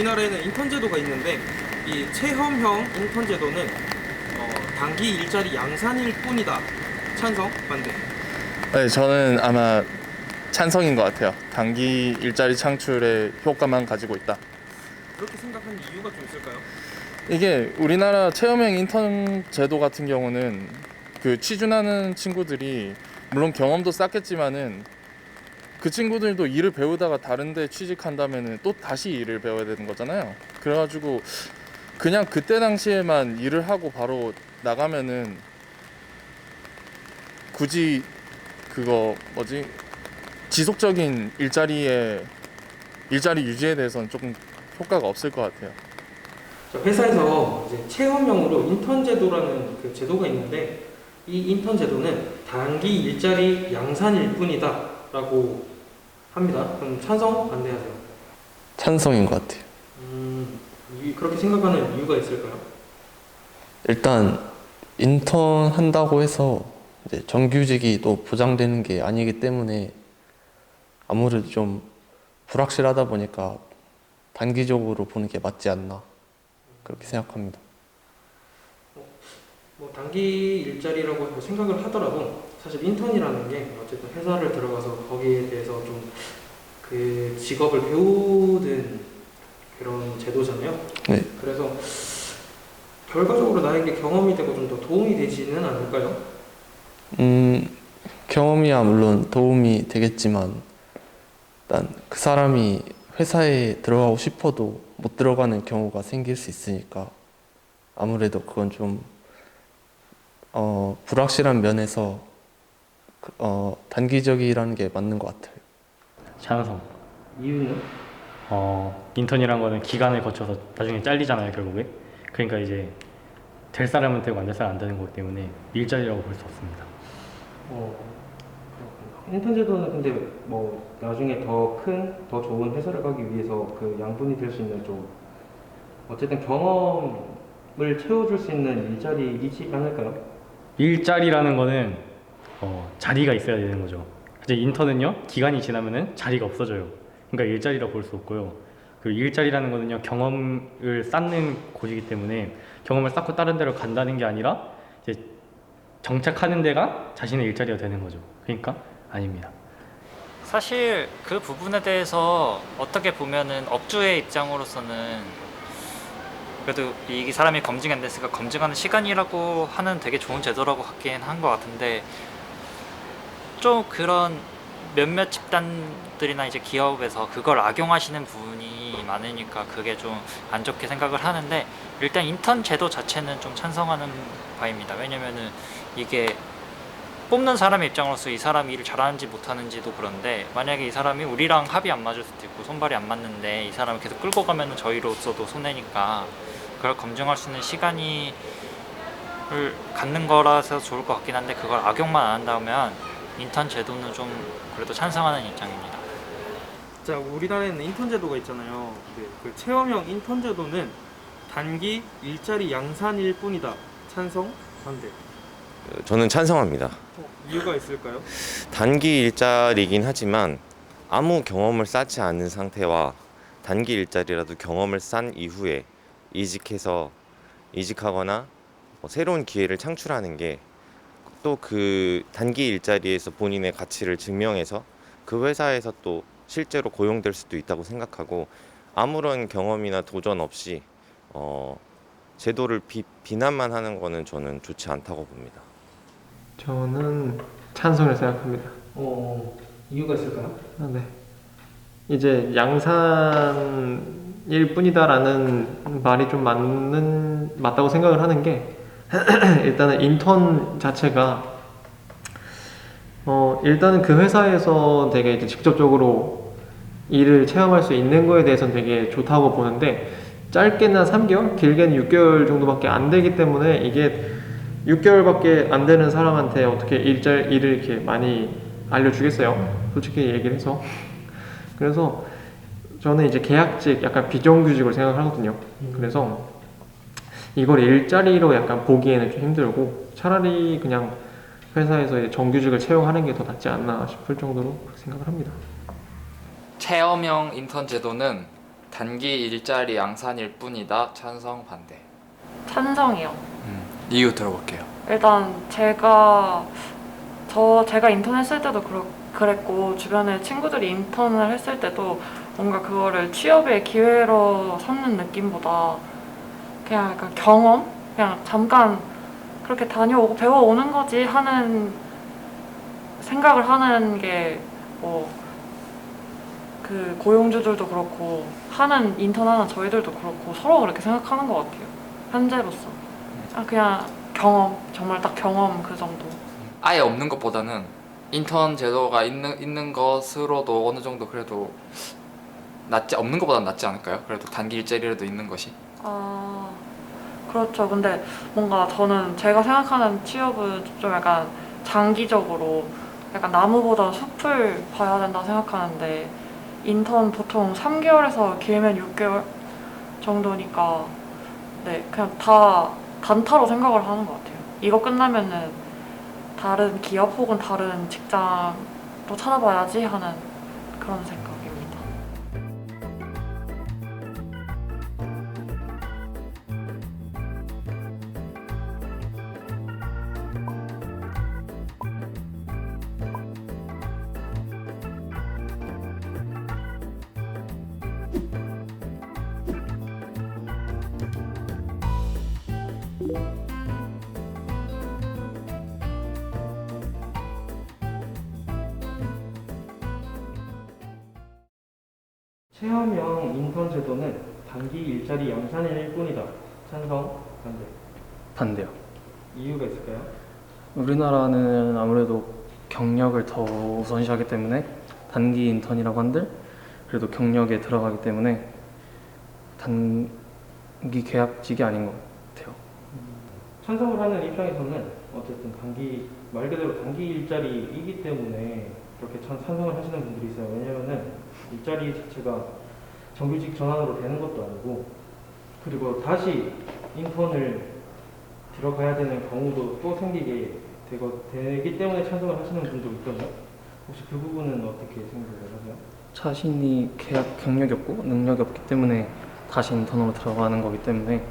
우리나라에는 인턴 제도가 있는데 이 체험형 인턴 제도는 단기 일자리 양산일 뿐이다. 찬성? 반대? 네, 저는 아마 찬성인 것 같아요. 단기 일자리 창출의 효과만 가지고 있다. 그렇게 생각하는 이유가 좀 있을까요? 이게 우리나라 체험형 인턴 제도 같은 경우는 그 취준하는 친구들이 물론 경험도 쌓겠지만은 그 친구들도 일을 배우다가 다른 데 취직한다면은 또 다시 일을 배워야 되는 거잖아요. 그래가지고 그냥 그때 당시에만 일을 하고 바로 나가면은 굳이 그거 뭐지 지속적인 일자리 유지에 대해서는 조금 효과가 없을 것 같아요. 저 회사에서 이제 체험형으로 인턴 제도라는 그 제도가 있는데 이 인턴 제도는 단기 일자리 양산일 뿐이다라고 합니다. 그럼 찬성? 반대하세요? 찬성인 것 같아요. 그렇게 생각하는 이유가 있을까요? 일단 인턴 한다고 해서 이제 정규직이 또 보장되는 게 아니기 때문에 아무래도 좀 불확실하다 보니까 단기적으로 보는 게 맞지 않나 그렇게 생각합니다. 뭐 단기 일자리라고 생각을 하더라도 사실 인턴이라는 게 어쨌든 회사를 들어가서 거기에 대해서 좀 그 직업을 배우는 그런 제도잖아요. 네. 그래서 결과적으로 나에게 경험이 되고 좀 더 도움이 되지는 않을까요? 경험이야 물론 도움이 되겠지만 일단 그 사람이 회사에 들어가고 싶어도 못 들어가는 경우가 생길 수 있으니까 아무래도 그건 좀 불확실한 면에서 단기적이라는 게 맞는 것 같아요. 찬성. 이유는? 인턴이란 거는 기간을 거쳐서 나중에 잘리잖아요, 결국에. 그러니까 이제 될 사람은 되고 안 될 사람은 안 되는 거기 때문에 일자리라고 볼 수 없습니다. 그렇군요. 인턴 제도는 근데 뭐 나중에 더 큰, 더 좋은 회사를 가기 위해서 그 양분이 될 수 있는 좀 어쨌든 경험을 채워줄 수 있는 일자리이지 않을까요? 일자리라는 거는 자리가 있어야 되는 거죠. 이제 인턴은요, 기간이 지나면은 자리가 없어져요. 그러니까 일자리라고 볼 수 없고요. 그 일자리라는 거는요, 경험을 쌓는 곳이기 때문에 경험을 쌓고 다른 데로 간다는 게 아니라 이제 정착하는 데가 자신의 일자리가 되는 거죠. 그러니까 아닙니다. 사실 그 부분에 대해서 어떻게 보면은 업주의 입장으로서는 그래도 이 사람이 검증이 안 됐으니까 검증하는 시간이라고 하는 되게 좋은 제도라고 하긴 한 것 같은데 좀 그런 몇몇 집단들이나 이제 기업에서 그걸 악용하시는 분이 많으니까 그게 좀 안 좋게 생각을 하는데 일단 인턴 제도 자체는 좀 찬성하는 바입니다. 왜냐면은 이게 뽑는 사람의 입장으로서 이 사람이 일을 잘하는지 못하는지도 그런데 만약에 이 사람이 우리랑 합이 안 맞을 수도 있고 손발이 안 맞는데 이 사람을 계속 끌고 가면 저희로서도 손해니까 그걸 검증할 수 있는 시간이 갖는 거라서 좋을 것 같긴 한데 그걸 악용만 안 한다면 인턴 제도는 좀 그래도 찬성하는 입장입니다. 자, 우리나라에는 인턴 제도가 있잖아요. 네, 그 체험형 인턴 제도는 단기 일자리 양산일 뿐이다. 찬성? 반대? 저는 찬성합니다. 이유가 있을까요? 단기 일자리이긴 하지만 아무 경험을 쌓지 않은 상태와 단기 일자리라도 경험을 쌓은 이후에 이직하거나 새로운 기회를 창출하는 게 또 그 단기 일자리에서 본인의 가치를 증명해서 그 회사에서 또 실제로 고용될 수도 있다고 생각하고 아무런 경험이나 도전 없이 제도를 비난만 하는 거는 저는 좋지 않다고 봅니다. 저는 찬성을 생각합니다. 이유가 있을까요? 네. 이제 양산일 뿐이다라는 말이 좀 맞다고 생각을 하는 게 일단은 인턴 자체가 일단은 그 회사에서 되게 이제 직접적으로 일을 체험할 수 있는 거에 대해서는 되게 좋다고 보는데 짧게는 3개월, 길게는 6개월 정도밖에 안 되기 때문에 이게 6개월밖에 안 되는 사람한테 어떻게 일을 이렇게 많이 알려주겠어요? 솔직히 얘기를 해서. 그래서 저는 이제 계약직, 약간 비정규직을 생각하거든요. 그래서 이걸 일자리로 약간 보기에는 좀 힘들고 차라리 그냥 회사에서 이제 정규직을 채용하는 게 더 낫지 않나 싶을 정도로 그렇게 생각을 합니다. 체험형 인턴 제도는 단기 일자리 양산일 뿐이다. 찬성 반대. 찬성이요. 이유 들어볼게요. 일단 제가 인턴 했을 때도 그랬고 주변에 친구들이 인턴을 했을 때도 뭔가 그거를 취업의 기회로 삼는 느낌보다 그냥 약간 경험? 그냥 잠깐 그렇게 다녀오고 배워오는 거지 하는 생각을 하는 게 그 고용주들도 그렇고 하는 인턴하는 저희들도 그렇고 서로 그렇게 생각하는 것 같아요. 현재로서. 그냥 경험, 정말 딱 경험 그 정도. 아예 없는 것보다는 인턴 제도가 있는 것으로도 어느 정도 그래도 없는 것보다는 낫지 않을까요? 그래도 단기 일자리라도 있는 것이. 그렇죠. 근데 뭔가 저는 제가 생각하는 취업은 좀 약간 장기적으로 약간 나무보다 숲을 봐야 된다 생각하는데 인턴 보통 3개월에서 길면 6개월 정도니까 네, 그냥 다 단타로 생각을 하는 것 같아요. 이거 끝나면은 다른 기업 혹은 다른 직장도 찾아봐야지 하는 그런 생각입니다. 체험형 인턴 제도는 단기 일자리 양산일 뿐이다. 찬성, 반대. 반대요. 이유가 있을까요? 우리나라는 아무래도 경력을 더 우선시하기 때문에 단기 인턴이라고 한들 그래도 경력에 들어가기 때문에 단기 계약직이 아닌 것 같아요. 찬성을 하는 입장에서는 어쨌든 말 그대로 단기 일자리이기 때문에 그렇게 찬성을 하시는 분들이 있어요. 왜냐면은 일자리 자체가 정규직 전환으로 되는 것도 아니고 그리고 다시 인턴을 들어가야 되는 경우도 또 생기게 되기 때문에 찬성을 하시는 분도 있거든요. 혹시 그 부분은 어떻게 생각을 하세요? 자신이 계약 경력이 없고 능력이 없기 때문에 다시 인턴으로 들어가는 거기 때문에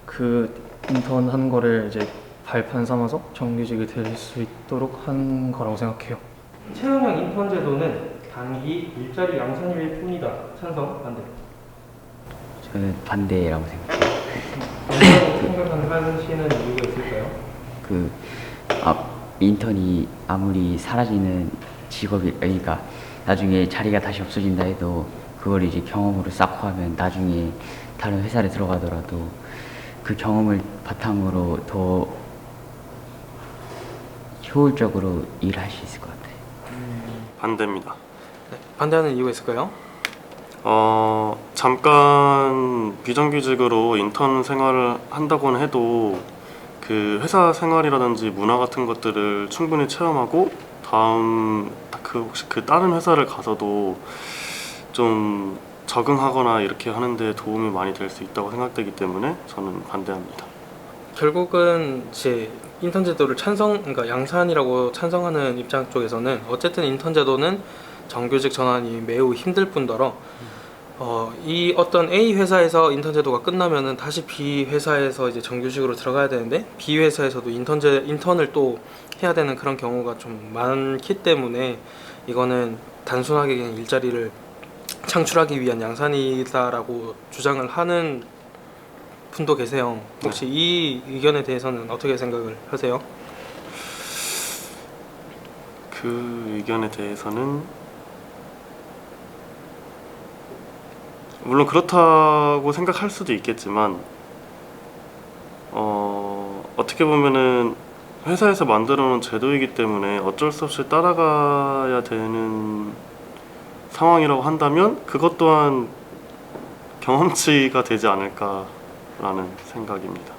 그 인턴 한 거를 이제 발판 삼아서 정규직이 될 수 있도록 한 거라고 생각해요. 체험형 인턴 제도는 단기 일자리 양산일 뿐이다. 찬성, 반대. 저는 반대라고 생각해요. 생각하시는 이유가 있을까요? 인턴이 아무리 사라지는 직업이, 그러니까 나중에 자리가 다시 없어진다 해도 그걸 이제 경험으로 쌓고 하면 나중에 다른 회사를 들어가더라도 그 경험을 바탕으로 더 효율적으로 일할 수 있을 것 같아요. 반대입니다. 네, 반대하는 이유가 있을까요? 잠깐 비정규직으로 인턴 생활을 한다고는 해도 그 회사 생활이라든지 문화 같은 것들을 충분히 체험하고 혹시 그 다른 회사를 가서도 좀 적응하거나 이렇게 하는데 도움이 많이 될 수 있다고 생각되기 때문에 저는 반대합니다. 결국은 이제 인턴 제도를 그러니까 양산이라고 찬성하는 입장 쪽에서는 어쨌든 인턴 제도는 정규직 전환이 매우 힘들 뿐더러 이 어떤 A 회사에서 인턴 제도가 끝나면은 다시 B 회사에서 이제 정규직으로 들어가야 되는데 B 회사에서도 인턴을 또 해야 되는 그런 경우가 좀 많기 때문에 이거는 단순하게 그냥 일자리를 창출하기 위한 양산이다라고 주장을 하는 분도 계세요. 혹시 이 의견에 대해서는 어떻게 생각을 하세요? 그 의견에 대해서는 물론 그렇다고 생각할 수도 있겠지만 어떻게 보면은 회사에서 만들어 놓은 제도이기 때문에 어쩔 수 없이 따라가야 되는 상황이라고 한다면 그것 또한 경험치가 되지 않을까라는 생각입니다.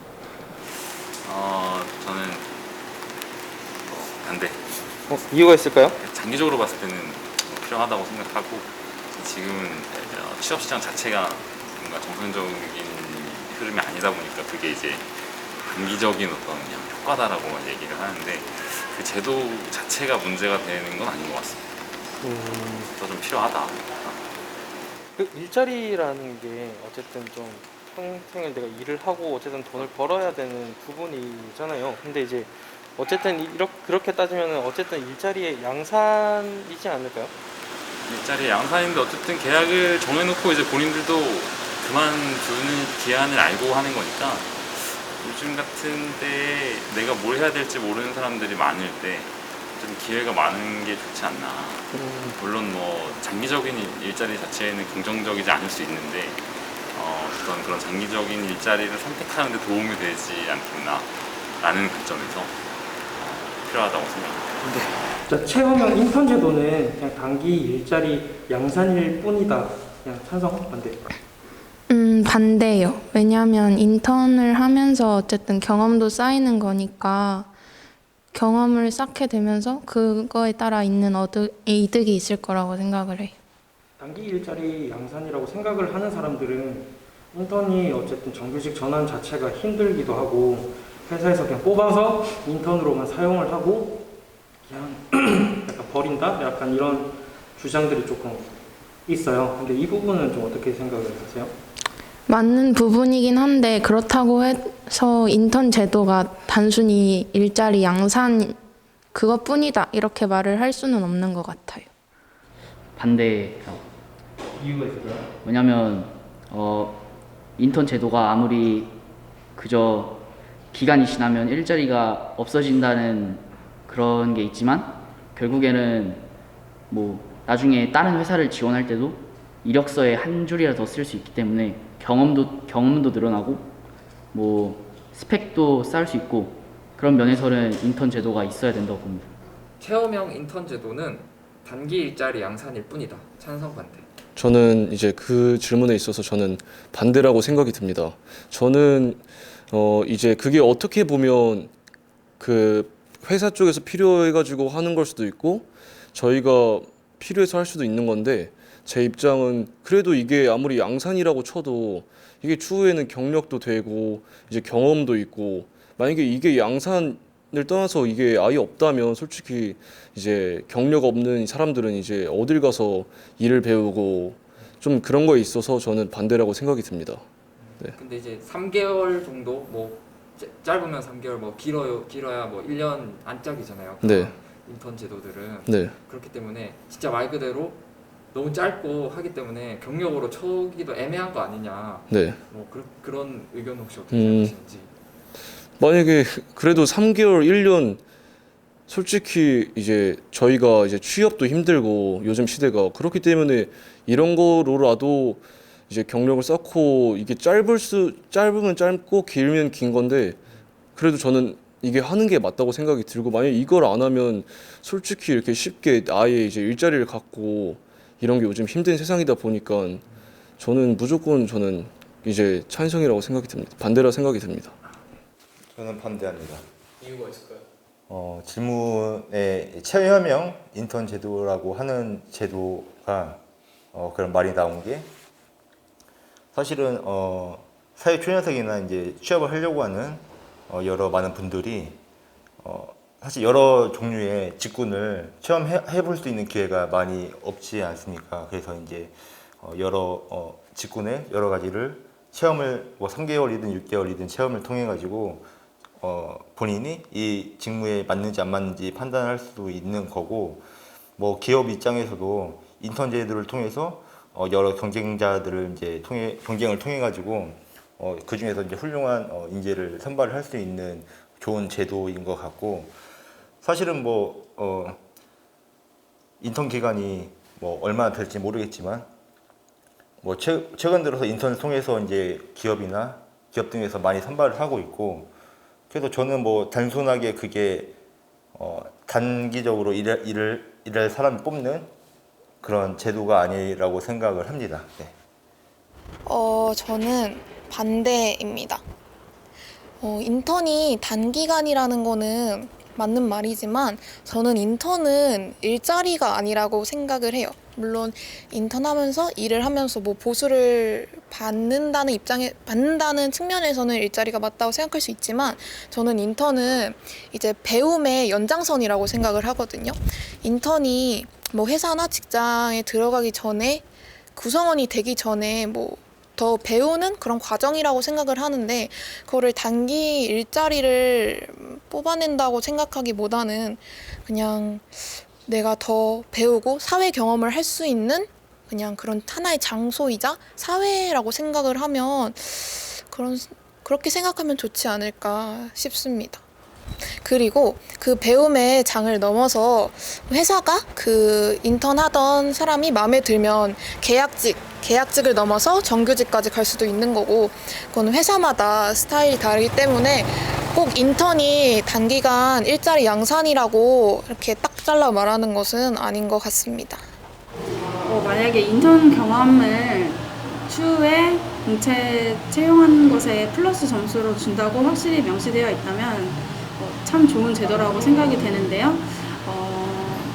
저는 반대. 이유가 있을까요? 장기적으로 봤을 때는 필요하다고 생각하고 지금은 취업시장 자체가 뭔가 정상적인 흐름이 아니다 보니까 그게 이제 단기적인 어떤 그냥 효과다라고만 얘기를 하는데 그 제도 자체가 문제가 되는 건 아닌 것 같습니다. 더 좀 필요하다. 그 일자리라는 게 어쨌든 좀 평생을 내가 일을 하고 어쨌든 돈을 벌어야 되는 부분이잖아요. 근데 이제 어쨌든 그렇게 따지면 어쨌든 일자리의 양산이지 않을까요? 일자리 양산인데 어쨌든 계약을 정해놓고 이제 본인들도 그만두는 기한을 알고 하는 거니까 요즘 같은 때에 내가 뭘 해야 될지 모르는 사람들이 많을 때 좀 기회가 많은 게 좋지 않나. 물론 뭐 장기적인 일자리 자체에는 긍정적이지 않을 수 있는데 어떤 그런 장기적인 일자리를 선택하는 데 도움이 되지 않겠나라는 관점에서 필요하다고 생각합니다. 자, 체험형 인턴 제도는 그냥 단기 일자리 양산일 뿐이다. 그냥 찬성 반대. 반대예요. 왜냐하면 인턴을 하면서 어쨌든 경험도 쌓이는 거니까 경험을 쌓게 되면서 그거에 따라 있는 이득이 있을 거라고 생각을 해요. 단기 일자리 양산이라고 생각을 하는 사람들은 인턴이 어쨌든 정규직 전환 자체가 힘들기도 하고 회사에서 그냥 뽑아서 인턴으로만 사용을 하고 그냥 약간 버린다? 약간 이런 주장들이 조금 있어요. 근데 이 부분은 좀 어떻게 생각을 하세요? 맞는 부분이긴 한데 그렇다고 해서 인턴 제도가 단순히 일자리 양산 그것뿐이다 이렇게 말을 할 수는 없는 것 같아요. 반대해요. 이유가 있을까요? 왜냐면 인턴 제도가 아무리 그저 기간이 지나면 일자리가 없어진다는 그런 게 있지만 결국에는 뭐 나중에 다른 회사를 지원할 때도 이력서에 한 줄이라도 더 쓸 수 있기 때문에 경험도 늘어나고 뭐 스펙도 쌓을 수 있고 그런 면에서는 인턴 제도가 있어야 된다고 봅니다. 체험형 인턴 제도는 단기 일자리 양산일 뿐이다. 찬성 반대. 저는 이제 그 질문에 있어서 저는 반대라고 생각이 듭니다. 저는 이제 그게 어떻게 보면 그 회사 쪽에서 필요해가지고 하는 걸 수도 있고 저희가 필요해서 할 수도 있는 건데 제 입장은 그래도 이게 아무리 양산이라고 쳐도 이게 추후에는 경력도 되고 이제 경험도 있고 만약에 이게 양산을 떠나서 이게 아예 없다면 솔직히 이제 경력 없는 사람들은 이제 어딜 가서 일을 배우고 좀 그런 거에 있어서 저는 반대라고 생각이 듭니다. 네. 근데 이제 3개월 정도 뭐 짧으면 3개월 뭐 길어야 뭐 1년 안짝이잖아요. 네. 인턴 제도들은. 네. 그렇기 때문에 진짜 말 그대로 너무 짧고 하기 때문에 경력으로 쳐기도 애매한 거 아니냐. 네. 뭐 그런 의견 혹시 어떻게 생각하시는지. 만약에 그래도 3개월, 1년 솔직히 이제 저희가 이제 취업도 힘들고 요즘 시대가 그렇기 때문에 이런 거로라도 이제 경력을 쌓고 이게 짧으면 짧고 길면 긴 건데 그래도 저는 이게 하는 게 맞다고 생각이 들고 만약에 이걸 안 하면 솔직히 이렇게 쉽게 아예 이제 일자리를 갖고 이런 게 요즘 힘든 세상이다 보니까 저는 이제 찬성이라고 생각이 듭니다. 반대라 생각이 듭니다. 저는 반대합니다. 이유가 있을까요? 질문에 체험형 인턴 제도라고 하는 제도가 그런 말이 나온 게 사실은 사회 초년생이나 이제 취업을 하려고 하는 여러 많은 분들이 사실 여러 종류의 직군을 체험해 볼 수 있는 기회가 많이 없지 않습니까? 그래서 이제 여러 직군의 여러 가지를 체험을 뭐 3개월이든 6개월이든 체험을 통해 가지고 본인이 이 직무에 맞는지 안 맞는지 판단할 수도 있는 거고 뭐 기업 입장에서도 인턴 제도를 통해서 여러 경쟁자들을 이제 경쟁을 통해 가지고 그 중에서 이제 훌륭한 인재를 선발을 할 수 있는 좋은 제도인 것 같고 사실은 뭐 인턴 기간이 뭐 얼마나 될지 모르겠지만 뭐 최근 들어서 인턴을 통해서 이제 기업 등에서 많이 선발을 하고 있고 그래서 저는 뭐 단순하게 그게 단기적으로 일할 사람을 뽑는 그런 제도가 아니라고 생각을 합니다. 네. 저는 반대입니다. 인턴이 단기간이라는 거는 맞는 말이지만 저는 인턴은 일자리가 아니라고 생각을 해요. 물론 인턴하면서 일을 하면서 뭐 보수를 받는다는 측면에서는 일자리가 맞다고 생각할 수 있지만 저는 인턴은 이제 배움의 연장선이라고 생각을 하거든요. 인턴이 뭐 회사나 직장에 들어가기 전에 구성원이 되기 전에 뭐 더 배우는 그런 과정이라고 생각을 하는데 그거를 단기 일자리를 뽑아낸다고 생각하기보다는 그냥 내가 더 배우고 사회 경험을 할 수 있는 그냥 그런 하나의 장소이자 사회라고 생각을 하면 그렇게 생각하면 좋지 않을까 싶습니다. 그리고 그 배움의 장을 넘어서 회사가 그 인턴 하던 사람이 마음에 들면 계약직을 넘어서 정규직까지 갈 수도 있는 거고 그건 회사마다 스타일이 다르기 때문에 꼭 인턴이 단기간 일자리 양산이라고 이렇게 딱 잘라 말하는 것은 아닌 것 같습니다. 만약에 인턴 경험을 추후에 공채 채용하는 것에 플러스 점수로 준다고 확실히 명시되어 있다면 참 좋은 제도라고 생각이 되는데요.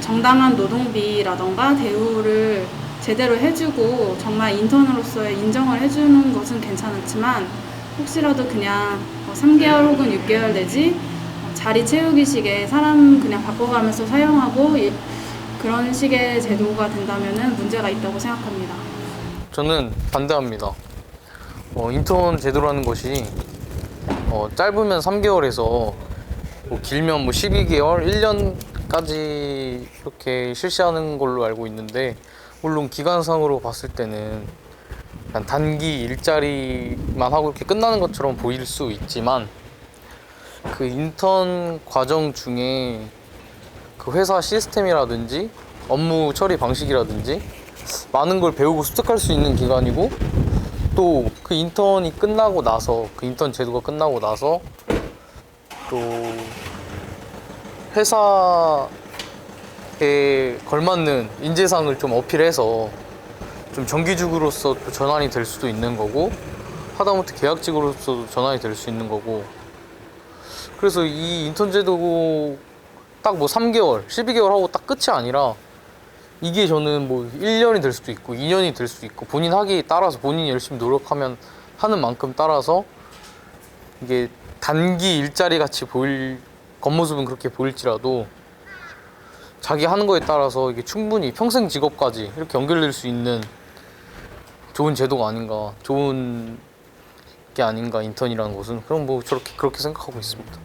정당한 노동비라던가 대우를 제대로 해주고 정말 인턴으로서의 인정을 해주는 것은 괜찮았지만 혹시라도 그냥 3개월 혹은 6개월 내지 자리 채우기식의 사람 그냥 바꿔가면서 사용하고 그런 식의 제도가 된다면 문제가 있다고 생각합니다. 저는 반대합니다. 인턴 제도라는 것이 짧으면 3개월에서 길면 12개월, 1년까지 이렇게 실시하는 걸로 알고 있는데 물론 기간상으로 봤을 때는 그냥 단기 일자리만 하고 이렇게 끝나는 것처럼 보일 수 있지만 그 인턴 과정 중에 그 회사 시스템이라든지 업무 처리 방식이라든지 많은 걸 배우고 습득할 수 있는 기간이고 또 그 인턴이 끝나고 나서 그 인턴 제도가 끝나고 나서 또 회사에 걸맞는 인재상을 좀 어필해서 좀 정규직으로서 또 전환이 될 수도 있는 거고 하다못해 계약직으로서도 전환이 될 수 있는 거고 그래서 이 인턴 제도 딱 3개월, 12개월 하고 딱 끝이 아니라 이게 저는 1년이 될 수도 있고 2년이 될 수도 있고 본인 하기에 따라서 본인이 열심히 노력하면 하는 만큼 따라서 이게 단기 일자리 같이 보일 겉모습은 그렇게 보일지라도 자기 하는 거에 따라서 이게 충분히 평생 직업까지 이렇게 연결될 수 있는 좋은 제도가 아닌가, 좋은 게 아닌가 인턴이라는 것은 그럼 그렇게 생각하고 있습니다.